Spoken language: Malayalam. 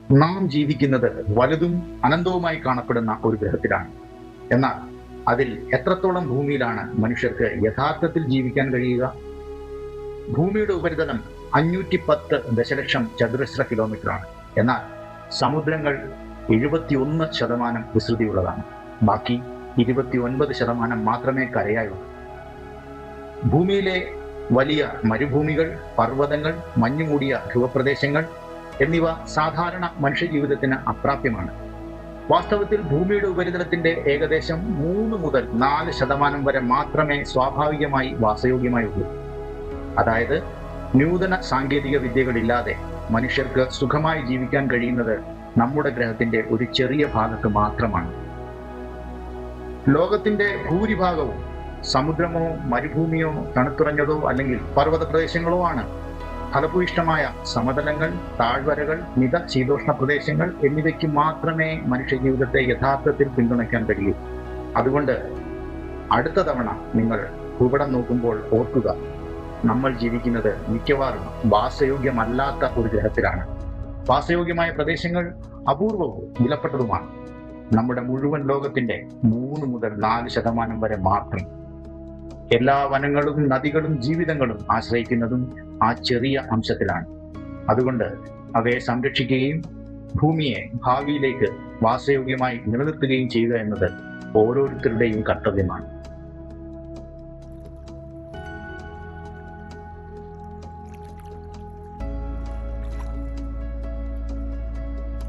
നാം ജീവിക്കുന്നത് വലുതും അനന്തവുമായി കാണപ്പെടുന്ന ഒരു ഗ്രഹത്തിലാണ്. എന്നാൽ അതിൽ എത്രത്തോളം ഭൂമിയിലാണ് മനുഷ്യർക്ക് യഥാർത്ഥത്തിൽ ജീവിക്കാൻ കഴിയുക? ഭൂമിയുടെ ഉപരിതലം 510 ദശലക്ഷം ചതുരശ്ര കിലോമീറ്ററാണ്. എന്നാൽ സമുദ്രങ്ങൾ 71% വിസ്തൃതിയുള്ളതാണ്. ബാക്കി 29% മാത്രമേ കരയായുള്ളൂ. ഭൂമിയിലെ വലിയ മരുഭൂമികൾ, പർവ്വതങ്ങൾ, മഞ്ഞുമൂടിയ ധ്രുവപ്രദേശങ്ങൾ എന്നിവ സാധാരണ മനുഷ്യജീവിതത്തിന് അപ്രാപ്യമാണ്. വാസ്തവത്തിൽ ഭൂമിയുടെ ഉപരിതലത്തിന്റെ ഏകദേശം 3 മുതൽ 4% വരെ മാത്രമേ സ്വാഭാവികമായി വാസയോഗ്യമായുള്ളൂ. അതായത് നൂതന സാങ്കേതിക വിദ്യകളില്ലാതെ മനുഷ്യർക്ക് സുഖമായി ജീവിക്കാൻ കഴിയുന്നത് നമ്മുടെ ഗ്രഹത്തിന്റെ ഒരു ചെറിയ ഭാഗത്ത് മാത്രമാണ്. ലോകത്തിന്റെ ഭൂരിഭാഗവും സമുദ്രമോ മരുഭൂമിയോ തണുത്തുറഞ്ഞതോ അല്ലെങ്കിൽ പർവ്വത പ്രദേശങ്ങളോ ആണ്. ഫലഭൂയിഷ്ടമായ സമതലങ്ങൾ, താഴ്വരകൾ, മിത ശീതോഷ്ണ പ്രദേശങ്ങൾ എന്നിവയ്ക്ക് മാത്രമേ മനുഷ്യജീവിതത്തെ യഥാർത്ഥത്തിൽ പിന്തുണയ്ക്കാൻ കഴിയൂ. അതുകൊണ്ട് അടുത്ത തവണ നിങ്ങൾ ഭൂപടം നോക്കുമ്പോൾ ഓർക്കുക, നമ്മൾ ജീവിക്കുന്നത് മിക്കവാറും വാസയോഗ്യമല്ലാത്ത ഒരു ഗ്രഹത്തിലാണ്. വാസയോഗ്യമായ പ്രദേശങ്ങൾ അപൂർവവും വിലപ്പെട്ടതുമാണ്. നമ്മുടെ മുഴുവൻ ലോകത്തിന്റെ 3 മുതൽ 4% വരെ മാത്രം. എല്ലാ വനങ്ങളും നദികളും ജീവിതങ്ങളും ആശ്രയിക്കുന്നതും ആ ചെറിയ അംശത്തിലാണ്. അതുകൊണ്ട് അവയെ സംരക്ഷിക്കുകയും ഭൂമിയെ ഭാവിയിലേക്ക് വാസയോഗ്യമായി നിലനിർത്തുകയും ചെയ്യുക എന്നത് ഓരോരുത്തരുടെയും കർത്തവ്യമാണ്.